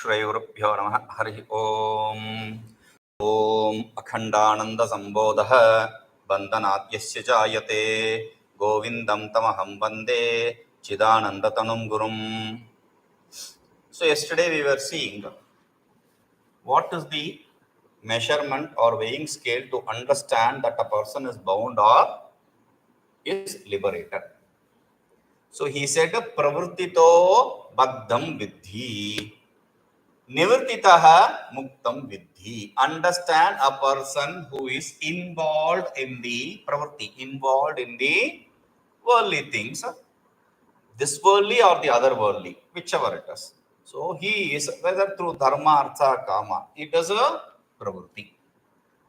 श्रीगुरुभ्यो नमः। हरिः ओम्। ॐ अखण्डानन्दसम्बोधः बन्धनाद्यस्य जायते गोविन्दं तमहं वन्दे चिदानन्दतनुं गुरुम्. So yesterday we were seeing what is the measurement or weighing scale to understand that a person is bound or is liberated. So he said, pravrittito baddham vidhi, nivrtitaha muktam vidhi. Understand a person who is involved in the pravritti, involved in the worldly things, this worldly or the other worldly, whichever it is. So he is, whether through dharma, artha, kama, it is a pravritti.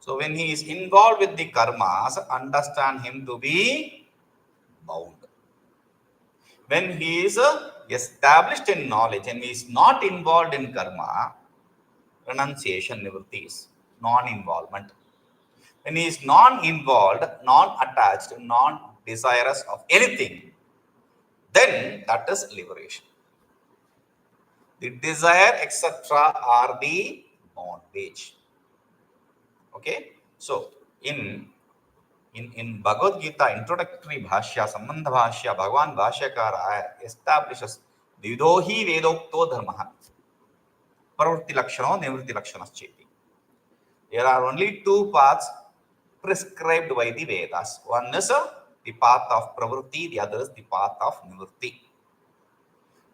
So when he is involved with the karmas, understand him to be bound. When he is established in knowledge and he is not involved in karma, renunciation, nivritti is non-involvement. When he is non-involved, non-attached, non-desirous of anything, then that is liberation. The desire, etc. are the bondage. Okay? So, in Bhagavad Gita, introductory bhashya, sambandha bhashya, Bhagavan Bhashyakara establishes Vidohi Vedokto Dharmaha, Pravritti Lakshano, Nivritti Lakshanascepi. There are only two paths prescribed by the Vedas. One is the path of Pravritti, the other is the path of Nivritti.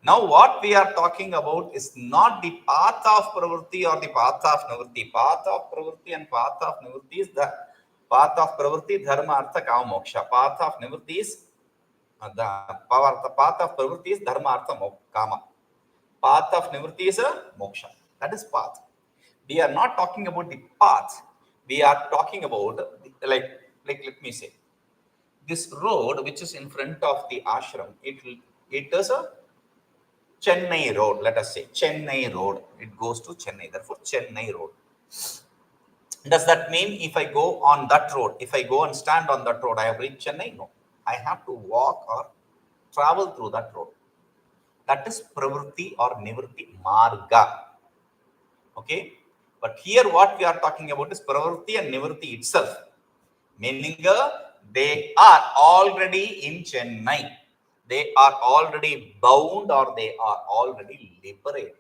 Now, what we are talking about is not the path of Pravritti or the path of Nivritti. Path of Pravritti and path of Nivritti is the path of Pravritti, Dharma, Artha, Kama, Moksha. Path of Nivritti is the path of Pravritti is Dharma, Artha, Kama. Path of Nivritti is Moksha. That is path. We are not talking about the path. We are talking about, like let me say, this road which is in front of the ashram, it is a Chennai road, let us say, Chennai road. It goes to Chennai, therefore Chennai road. Does that mean if I go on that road, if I go and stand on that road, I have reached Chennai? No. I have to walk or travel through that road. That is pravritti or nivritti marga. Okay? But here what we are talking about is pravritti and nivritti itself. Meaning they are already in Chennai. They are already bound or they are already liberated.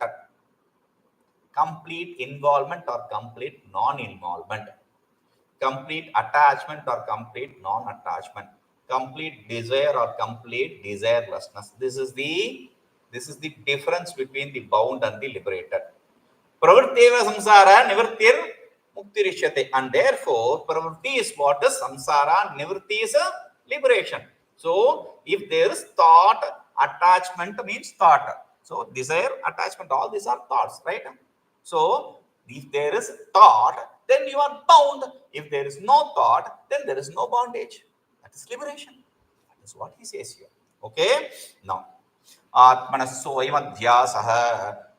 Complete involvement or complete non-involvement. Complete attachment or complete non-attachment. Complete desire or complete desirelessness. This is the difference between the bound and the liberated. Pravritteva samsara nivrittir muktirishyate. And therefore, pravritti is what is samsara, nivritti is a liberation. So, if there is thought, attachment means thought. So, desire, attachment, all these are thoughts, right? So, if there is thought, then you are bound. If there is no thought, then there is no bondage. That is liberation. That is what he says here. Okay? Now, ātmanaḥ svayaṃ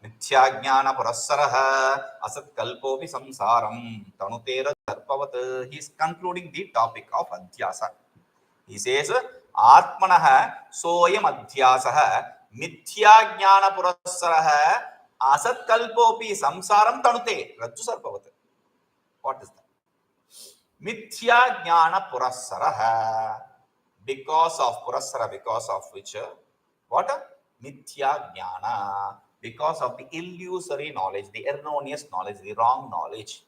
mithyājñānapuraḥsaraḥ asatkalpo'pi saṃsāraṃ tanute rajjusarpavat. He is concluding the topic of adhyasa. He says, ātmanaḥ svayaṃ mithyājñānapuraḥsaraḥ asatkalpo'pi saṃsāraṃ tanute rajjusarpavat. What is that? Mithyājñānapuraḥsaraḥ. Because of purasara, because of which, what? Mithyājñāna. Because of the illusory knowledge, the erroneous knowledge, the wrong knowledge.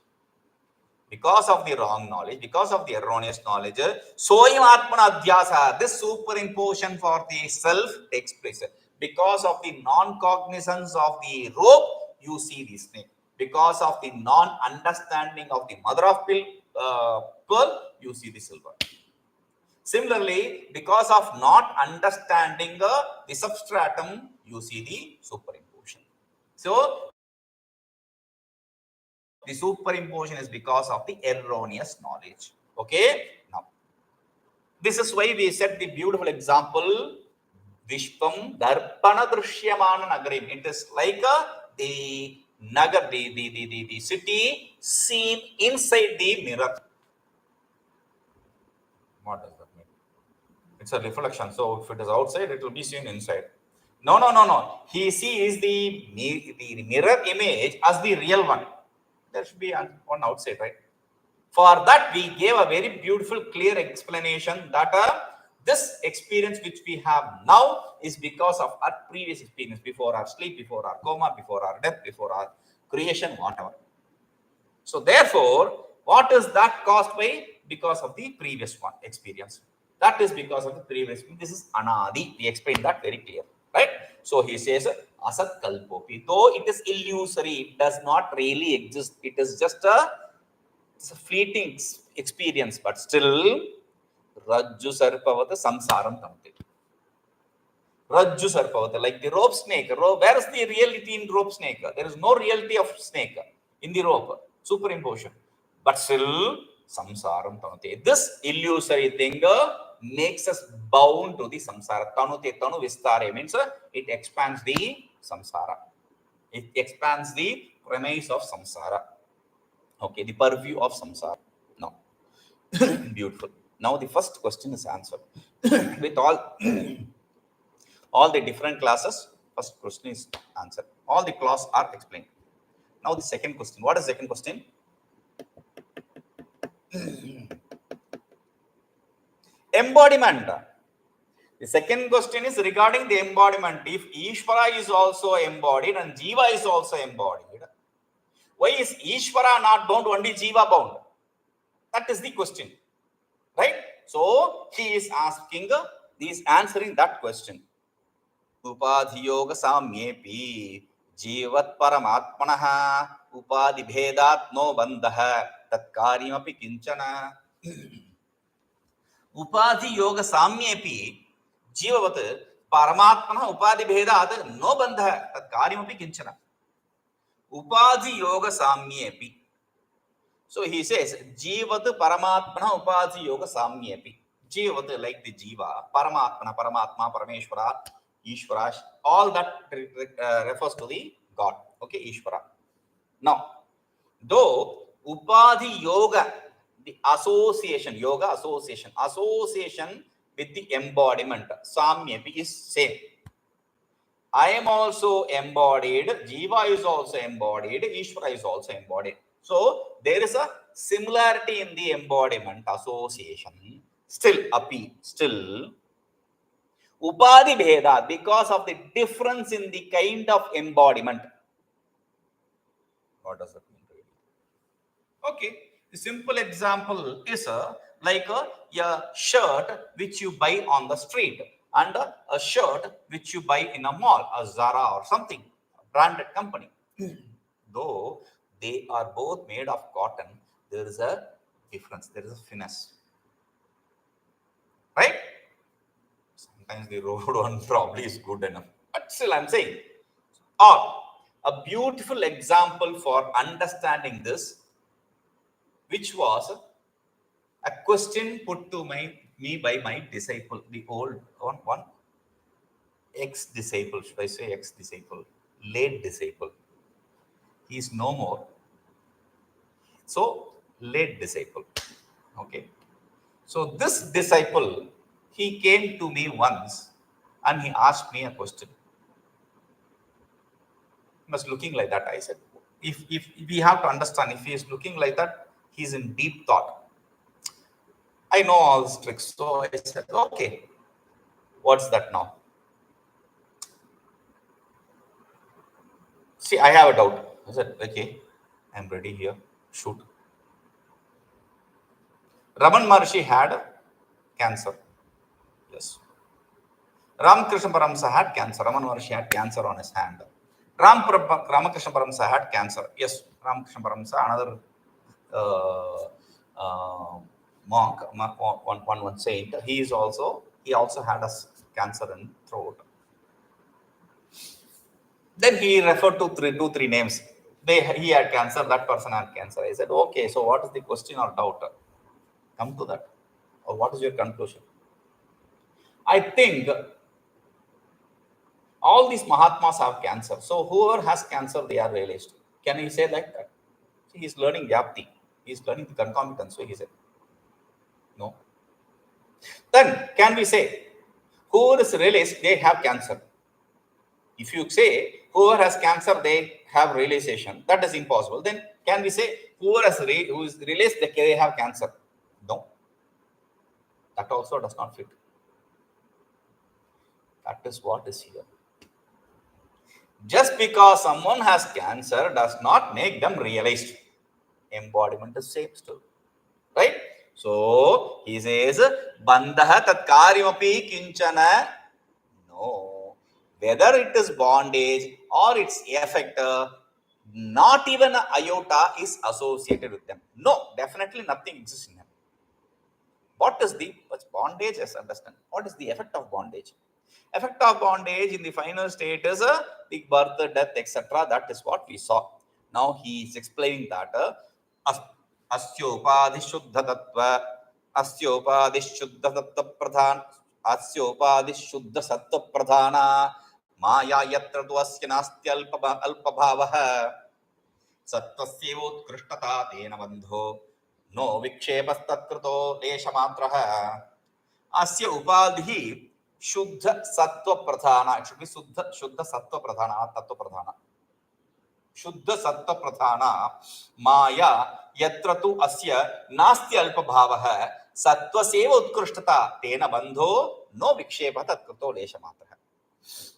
Because of the wrong knowledge, because of the erroneous knowledge, soyam ātmanaḥ adhyasa, this superimposition for the self takes place. Because of the non-cognizance of the rope, you see the snake. Because of the non-understanding of the mother of pearl, you see the silver. Similarly, because of not understanding the substratum, you see the superimposition. So, the superimposition is because of the erroneous knowledge. Okay? Now, this is why we set the beautiful example, Vishwam Darpana Drishyamana Nagarim. It is like the nagar, the city seen inside the mirror. What does that mean? It's a reflection. So if it is outside, it will be seen inside. No, no, no, no. He sees the mirror image as the real one. There should be one outside, right? For that, we gave a very beautiful, clear explanation that this experience which we have now is because of our previous experience, before our sleep, before our coma, before our death, before our creation, whatever. So therefore, what is that caused by? Because of the previous one experience. That is because of the previous. This is anadi. We explained that very clear, right? So he says asatkalpo'pi. Though it is illusory, it does not really exist. It is just it's a fleeting experience, but still rajjusarpavat saṃsāraṃ tanute. Rajjusarpavat, like the rope snake. Where is the reality in rope snake? There is no reality of snake in the rope. Superimposition. But still, saṃsāraṃ tanute. This illusory thing makes us bound to the samsara. Tanute, tanu vistare means it expands the samsara. It expands the premise of samsara. Okay, the purview of samsara. No. Beautiful. Now the first question is answered. With all the different classes, first question is answered. All the class are explained. Now the second question. What is the second question? Embodiment. The second question is regarding the embodiment. If Ishvara is also embodied and Jiva is also embodied, why is Ishvara not bound, only Jiva bound? That is the question. Right? So he is asking, he is answering that question. Upādhiyogasāmye'pi jīvavatparamātmanaḥ upādhibhedānno bandho tatkāryamapi kiñcana. Upādhiyogasāmye'pi jīvavatparamātmanaḥ upādhibhedānno bandho tatkāryamapi kiñcana. Upādhiyogasāmye'pi. So he says, jīvavatparamātmanaḥ upādhiyogasāmye'pi. Jīvavat, like the Jiva, Paramatmana, Paramatma, Parameshvara, Ishvara, all that refers to the God. Okay, Ishvara. Now, though Upadhi Yoga, the association, yoga association with the embodiment, Samye'pi is same. I am also embodied, Jiva is also embodied, Ishvara is also embodied. So, there is a similarity in the embodiment association. Still, upādhibhedāt, because of the difference in the kind of embodiment. What does that mean? Okay, the simple example is like a shirt which you buy on the street and a shirt which you buy in a mall, a Zara or something, a branded company. Though they are both made of cotton, there is a difference, there is a finesse. Right? Sometimes the road one probably is good enough, but still I'm saying. Or a beautiful example for understanding this, which was a question put to me by my disciple, the old one ex-disciple, should I say ex-disciple, late disciple. He is no more. So, late disciple. Okay. So this disciple, he came to me once and he asked me a question. He was looking like that. I said, if we have to understand, if he is looking like that, he is in deep thought. I know all these tricks. So I said, okay, what's that now? See, I have a doubt. I said, okay, I'm ready here. Shoot. Raman Maharshi had cancer. Yes. Ramakrishna Paramsa had cancer. Raman Maharshi had cancer on his hand. Ramakrishna Paramsa had cancer. Yes, Ramakrishna Paramsa, another monk, one saint. He also had a cancer in throat. Then he referred to two, three names. He had cancer. That person had cancer. I said, okay. So what is the question or doubt? Come to that. Or what is your conclusion? I think all these Mahatmas have cancer. So whoever has cancer, they are realized. Can he say like that? See, he is learning Yapti. He is learning the concomitance. So he said, no. Then can we say, whoever is realized, they have cancer? If you say whoever has cancer, they have realization, that is impossible. Then can we say whoever has who is realized that they have cancer? No. That also does not fit. That is what is here. Just because someone has cancer does not make them realized. Embodiment is same still. Right? So he says, bandhastatkāryamapi kiñcana. No. Whether it is bondage or its effect, not even an iota is associated with them. No, definitely nothing exists in them. What is the bondage? As understand. What is the effect of bondage? Effect of bondage in the final state is the birth, death, etc. That is what we saw. Now he is explaining that śuddhasattvapradhānā māyā yatra tvasya nāstyalpabhāvaḥ sattvasyaivotkṛṣṭatā tena bandho no vikṣepastatkṛto leśamātraḥ asyopādhiḥ śuddhasattvapradhānā. It should be śuddhasattvapradhānā, tattvapradhānā. śuddhasattvapradhānā māyā yatra tu asya nāstyalpabhāvaḥ sattvasyaivotkṛṣṭatā tena bandho no vikṣepastatkṛto leśamātraḥ.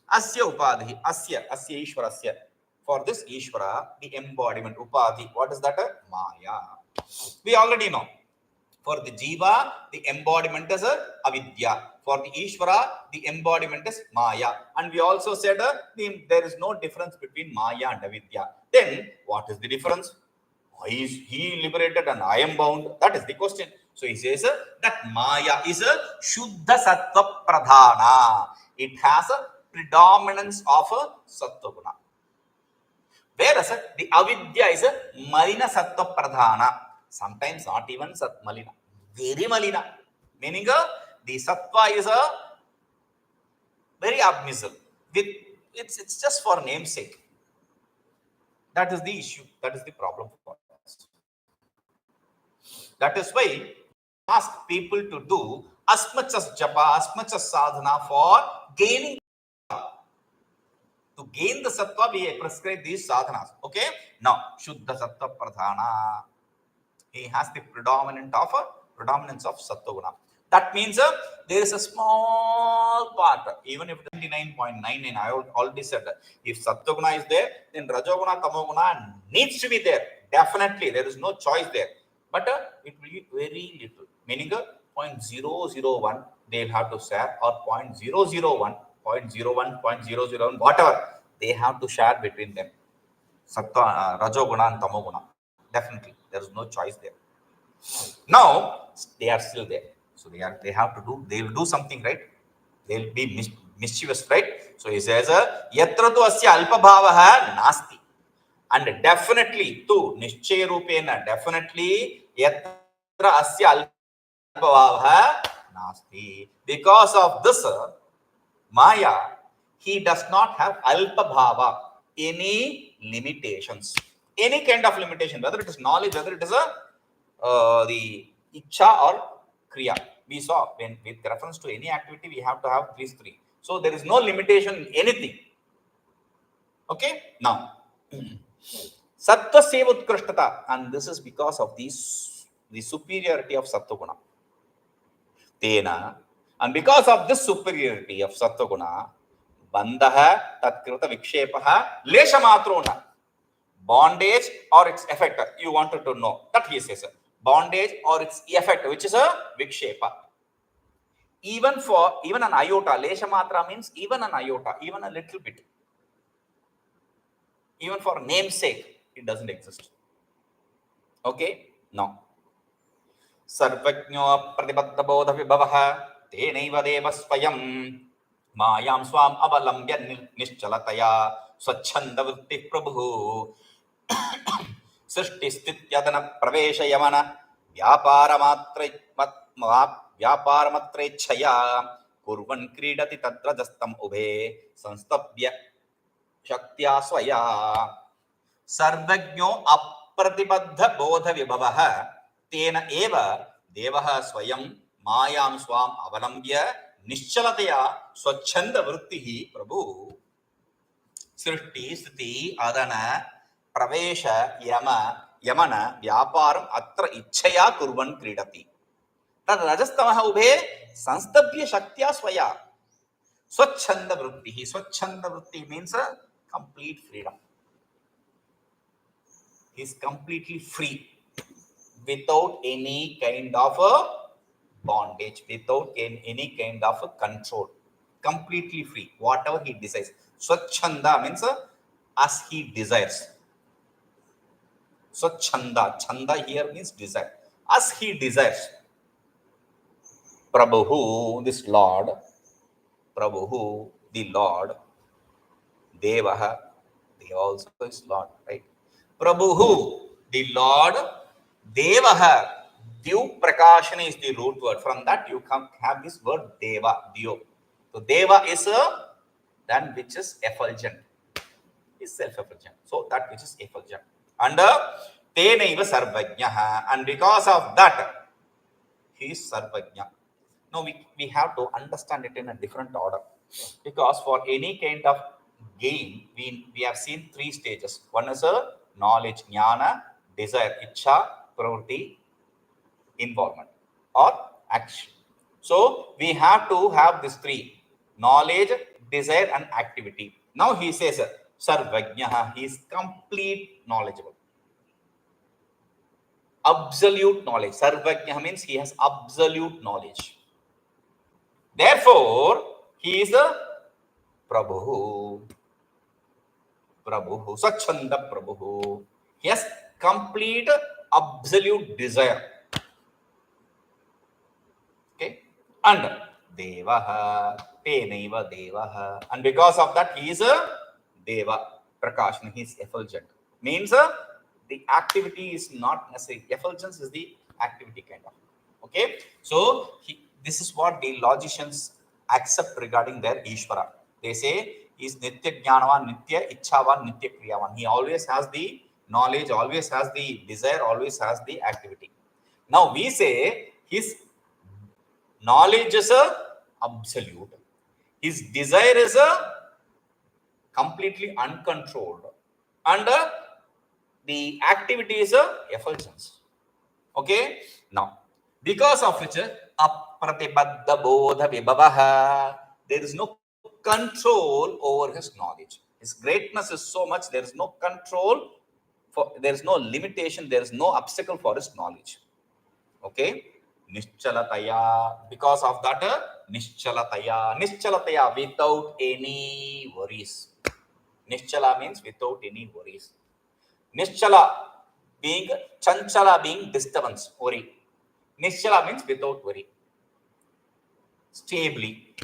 Asya upādhiः, asya ishvarasya. For this Ishvara, the embodiment, upādhi. What is that? Māyā. We already know. For the Jiva, the embodiment is avidya. For the Ishvara, the embodiment is Māyā. And we also said there is no difference between Māyā and avidya. Then, what is the difference? Why is he liberated and I am bound? That is the question. So he says that Māyā is a śuddhasattvapradhānā. It has a predominance of a sattva guna. Whereas the avidya is a malina sattva-pradhāna. Sometimes not even malina, very malina. Meaning the sattva is a very abmissile. It's just for namesake. That is the issue. That is the problem for us. That is why ask people to do as much as japa, as much as sadhana for gaining. To gain the sattva, we prescribe these sadhanas. Okay? Now, śuddhasattvapradhānā. He has the predominance of sattva guna. That means there is a small part, even if 99.99, I already said that if sattva guna is there, then rajoguna, tamoguna needs to be there. Definitely, there is no choice there. But it will be very little. Meaning 0.001 they'll have to share, or 0.001, 0.01, 0.001, whatever they have to share between them. Sattva, rajoguna and tamoguna. Definitely, there is no choice there. Now they are still there, so they have to do. They will do something, right? They will be mischievous, right? So he says, "Yatra tu asyalpabhāvaḥ nāsti," and definitely tu niścayarupena, definitely yatra asyalpabhāvaḥ nāsti. Because of this Māyā, he does not have alpabhava, any limitations. Any kind of limitation, whether it is knowledge, whether it is the ichcha or kriya. We saw when with reference to any activity, we have to have these three. So there is no limitation in anything. Okay? Now, sattvasyaivotkṛṣṭatā, and this is because of the superiority of sattva guna. Tena, and because of this superiority of sattva guna, bandhastatkārta vikṣepaha leśamātraḥ. Bondage or its effect, you wanted to know. That he says, bondage or its effect, which is a vikṣepa. Even an iota, leśamātraḥ means even an iota, even a little bit. Even for namesake, it doesn't exist. Okay? Now, sarvajño'pratibaddhabodhavibhavastenaiva svayaṃ māyāṃ svaṃavalambya niścalatayā svacchandavṛttiḥ prabhuḥ srishti-sthitya-dana pravesha-yamana vyāpāramātrechaya kurvankrīḍati tadrajastam ubhe saṃstabhya shaktya svaya sarvajño apratibaddhabodhavibhavaḥ tena eva devaḥ svayaṃ māyāṃ svaṃavalambya niścalatayā svacchandavṛttiḥ prabhuḥ. srishti, sthiti, adana, pravesha, yamana, vyaparam, atra ichchaya kurvankrīḍati. Tad rajastamaha ubhe sanstabhya shaktya svaya. Svacchandavṛttiḥ. Svacchandavṛttiḥ means a complete freedom. He is completely free without any kind of a bondage, without any kind of a control. Completely free, whatever he desires. Swachanda means as he desires. Swachanda, chanda here means desire. As he desires. Prabhuḥ, this Lord, Prabhuḥ, the Lord, devaḥ, Deva also is Lord, right? Prabhuḥ, the Lord, devaḥ, Div prakashana is the root word. From that you have this word deva, Dio. So deva is that which is effulgent, is self-effulgent. So that which is effulgent. And tena sarvajñah, and because of that, he is sarvajña. Now we have to understand it in a different order, because for any kind of gain, we have seen three stages. One is a knowledge, jnana, desire, ichcha, pravritti, involvement or action. So we have to have these three: knowledge, desire, and activity. Now he says sarvajñah, he is complete knowledgeable. Absolute knowledge. Sarvajñah means he has absolute knowledge. Therefore, he is a prabhuḥ. Prabhuḥ, swachanda prabhuḥ. He has complete, absolute desire. Okay, and devaḥ, tenaiva devaḥ, and because of that, he is a deva prakashana. He is effulgent. Means the activity is not necessary. Effulgence is the activity kind of. Okay, so this is what the logicians accept regarding their Ishvara. They say he is nitya jnanavan, nitya ichchavan, nitya kriyavan. He always has the knowledge, always has the desire, always has the activity. Now we say his knowledge is absolute. His desire is completely uncontrolled. And the activity is effulgence. Okay? Now, because of which upādhibeddānno, there is no control over his knowledge. His greatness is so much, there is no control, there is no limitation, there is no obstacle for his knowledge. Okay? Niścalatayā, because of that, niścalatayā, without any worries. Niścala means without any worries. Niścala being, chanchala being disturbance, worry. Niścala means without worry. Stably.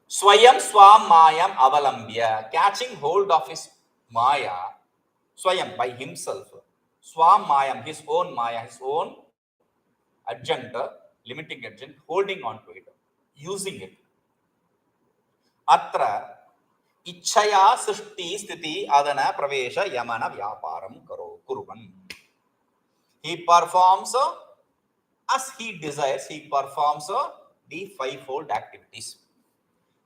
Svayaṃ svayaṃ catching hold of his māyā, svayaṃ by himself, svayaṃ his own māyā, his own adjunct, limiting agent, holding on to it, using it. Atra ichchaya srishti sthiti adana pravesha yamana vyaparam kurvan. He performs as he desires, he performs the fivefold activities.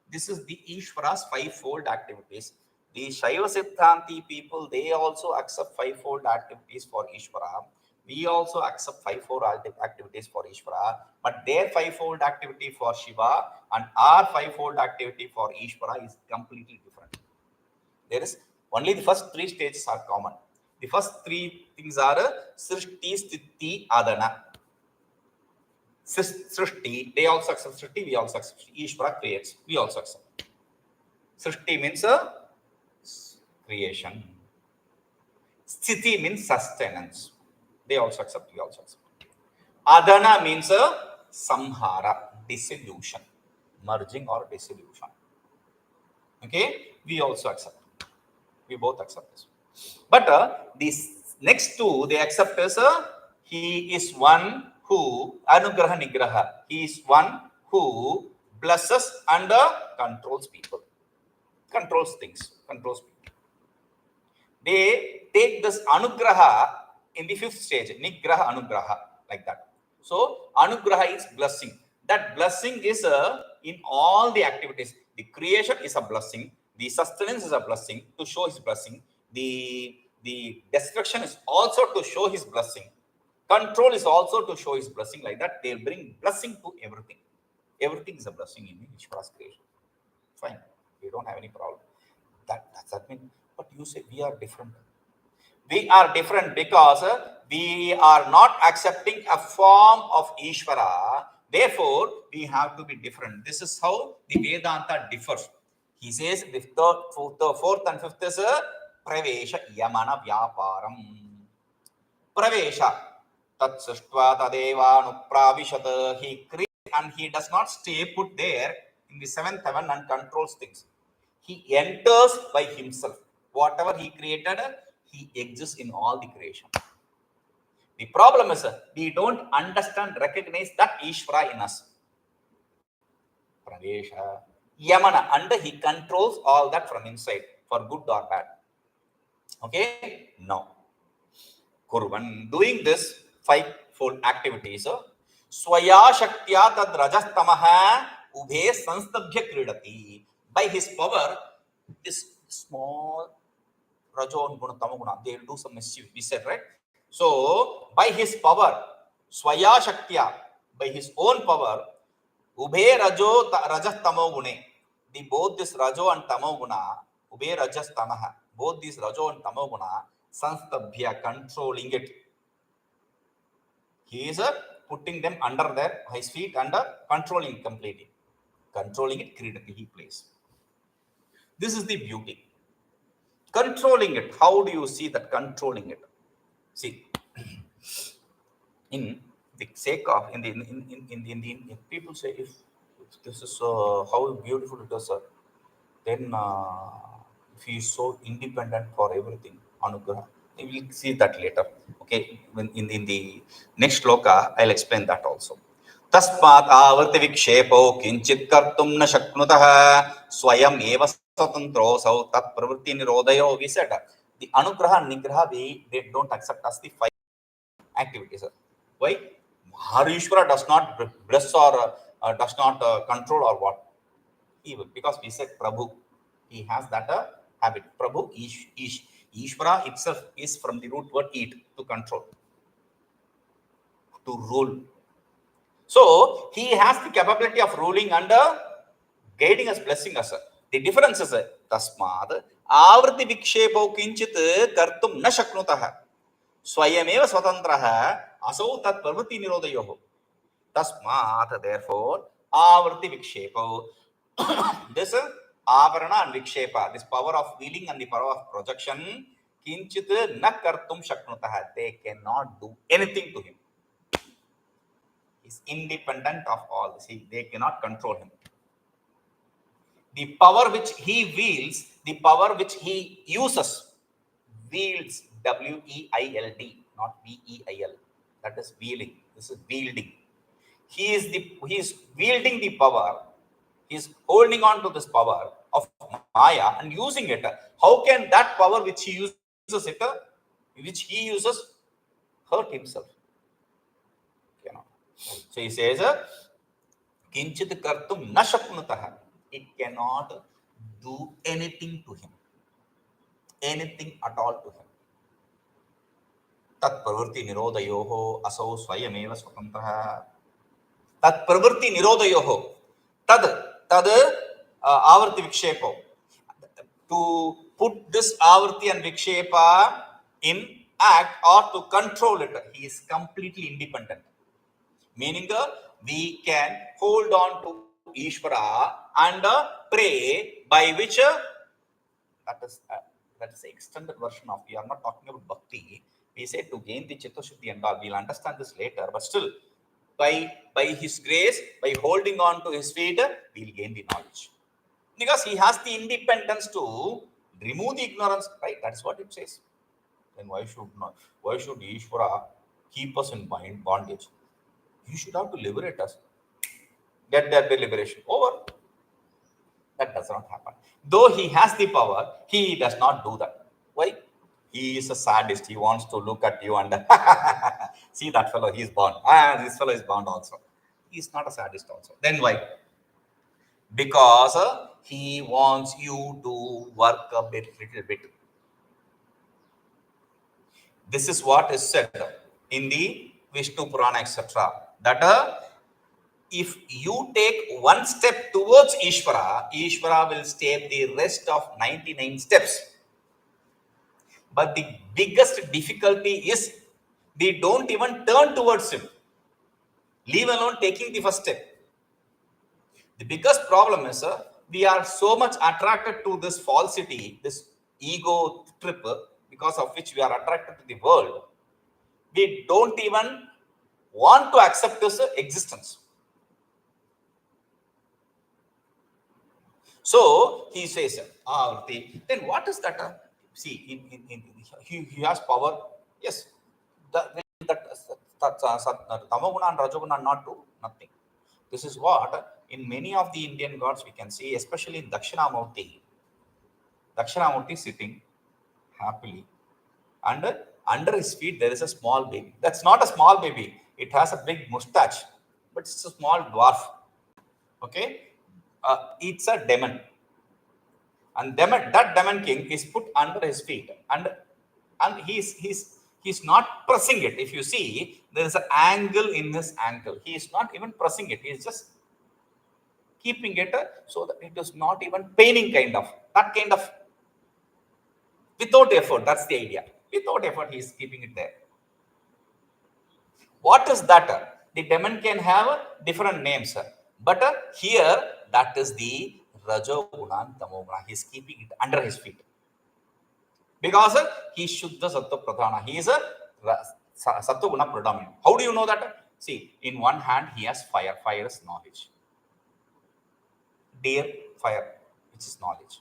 This is the Ishvara's fivefold activities. The Shaiva Siddhanti people, they also accept fivefold activities for Ishvara. We also accept fivefold activities for Ishvara, but their fivefold activity for Shiva and our fivefold activity for Ishvara is completely different. There is only the first three stages are common. The first three things are srishti, sthiti, adana. Srishti, they also accept srishti, we also accept srishti. Ishvara creates, we also accept. Srishti means creation. Sthiti means sustenance. They also accept, we also accept. Adana means samhara, dissolution, merging or dissolution. Okay, we also accept. We both accept this. But these next two, they accept as he is one who anugraha nigraha. He is one who blesses and controls people, controls things, controls people. They take this anugraha in the fifth stage, nigraha anugraha, like that. So anugraha is blessing. That blessing is in all the activities. The creation is a blessing. The sustenance is a blessing to show his blessing. The destruction is also to show his blessing. Control is also to show his blessing. Like that, they'll bring blessing to everything. Everything is a blessing in Ishvara's creation. Fine. We don't have any problem. Does that mean? But you say we are different. We are different because we are not accepting a form of Ishvara. Therefore, we have to be different. This is how the Vedanta differs. He says the fourth and fifth is pravesha yamana vyaparam. Pravesha tat srishtva tadevanupravishat. He creates and he does not stay put there in the seventh heaven and controls things. He enters by himself. Whatever he created, he exists in all the creation. The problem is we don't understand, recognize that Ishvara in us. Pravesha Yamana, and he controls all that from inside for good or bad. Okay? No. Kurvan, doing this five-fold activities, swaya shaktya tad rajastamaha ubhe saṃsāraṃ. By his power, this small rajo and guna, tamaguna, they will do some mischief. We said, right? So, by his power, swaya shaktya, by his own power, ubhe rajo rajas tamogune, both this rajo and tamoguna, ubhe rajas tamaha, both these rajo and tamoguna, saṃsāraṃ, controlling it. He is putting them under his feet and controlling it completely. Controlling it, kṛīḍati, he plays. This is the beauty. Controlling it. How do you see that controlling it? See, in the sake of in people say if this is how beautiful it is, then if he is so independent for everything, anugraha. We will see that later. Okay, in the next shloka, I'll explain that also. Tasmat avarti vikṣepo kiñcit kartum na shaknutah svayaṃ eva svatantro'sau tat pravritti nirodhayo. We said the anugraha and nigraha, they don't accept as the five activities. Why? Ishvara does not bless or does not control or what? Evil. Because we said prabhuḥ, he has that habit. Prabhuḥ, Ishvara itself is from the root word eat, to control, to rule. So, he has the capability of ruling and guiding us, blessing us. The difference is, tasmad avrti vikṣepo kiñcit kartum na shaknutah swayameva svatantrah asau tat pravritti nirodhayoh. Tasmad, therefore, avrti vikṣepo, this avarana and vikṣepa, this power of wheeling and the power of projection, kiñcit na kartum shaknutah, they cannot do anything to him. He is independent of all this. They cannot control him. The power which he wields, the power which he uses, wields, W-E-I-L-D, not V-E-I-L. That is wielding. This is wielding. He is wielding the power. He is holding on to this power of Māyā and using it. How can that power which he uses hurt himself? Cannot. So he says, kiñcit kartum na shaknutah. It cannot do anything to him. Anything at all to him. Tat pravritti nirodhayoh asau swayameva svatantrah. Tat pravritti nirodhayoh. Tad avarti vikṣepo. To put this avarti and vikṣepa in act or to control it, he is completely independent. Meaning we can hold on to Ishvara and pray, by which that is the extended version of, we are not talking about bhakti. We say to gain the chitta shuddhi and all. We'll understand this later, but still, by his grace, by holding on to his feet, we'll gain the knowledge. Because he has the independence to remove the ignorance, right? That's what it says. Then why should Ishvara keep us in bondage? You should have to liberate us. Get that liberation over. That does not happen. Though he has the power, he does not do that. Why? He is a sadist. He wants to look at you and see that fellow, he is born. This fellow is born also. He is not a sadist also. Then why? Because He wants you to work a little bit. This is what is said in the Vishnu Purana, etc. That if you take one step towards Ishvara will stay the rest of 99 steps. But the biggest difficulty is we don't even turn towards him, leave alone taking the first step. The biggest problem is we are so much attracted to this falsity, this ego trip, because of which we are attracted to the world. We don't even want to accept this existence. So he says, then what is that? See, he has power. Yes, that tamoguna and rajoguna not do nothing. This is what in many of the Indian gods we can see, especially in Dakshinamurti. Dakshinamurti sitting happily, and under his feet there is a small baby. That's not a small baby. It has a big mustache, but it's a small dwarf. Okay, it's a demon, and that demon king is put under his feet, and he's not pressing it. If you see, there is an angle in his ankle. He is not even pressing it. He is just keeping it so that it is not even paining, that kind of without effort. That's the idea. Without effort, he is keeping it there. What is that? The demon can have different names, but here that is the rajoguna and tamoguna. He is keeping it under his feet because he is śuddhasattvapradhānā. He is a sattvaguna predominant. How do you know that? See, in one hand he has fire. Fire is knowledge. Dear fire, which is knowledge.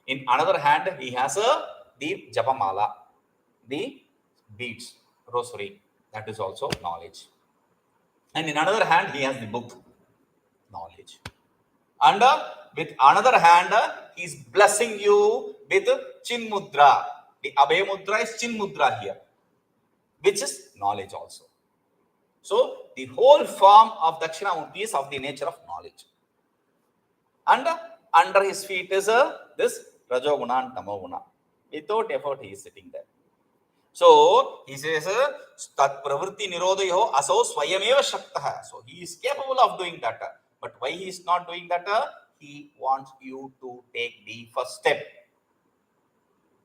In another hand he has the japamala, the beads, rosary. That is also knowledge. And in another hand, he has the book, knowledge. And with another hand, he is blessing you with chin mudra. The abhay mudra is chin mudra here, which is knowledge also. So, the whole form of Dakshinamurti is of the nature of knowledge. And under his feet is this rajoguna and tamoguna. Without effort, he is sitting there. So he says, tat pravritti nirodhayo aso swayameva shaktah. So he is capable of doing that. But why he is not doing that? He wants you to take the first step.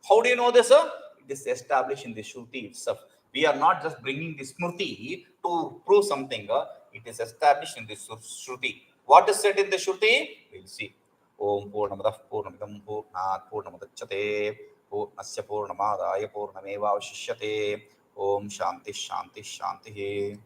How do you know this? It is established in the Shruti itself. We are not just bringing the Smriti to prove something. It is established in the Shruti. What is said in the Shruti? We will see. Om Purnamadah Purnamidam Purnat Purnamudachyate Purnasya Purnamādāya Purnamevavashishyate. Om Shanti Shanti Shanti.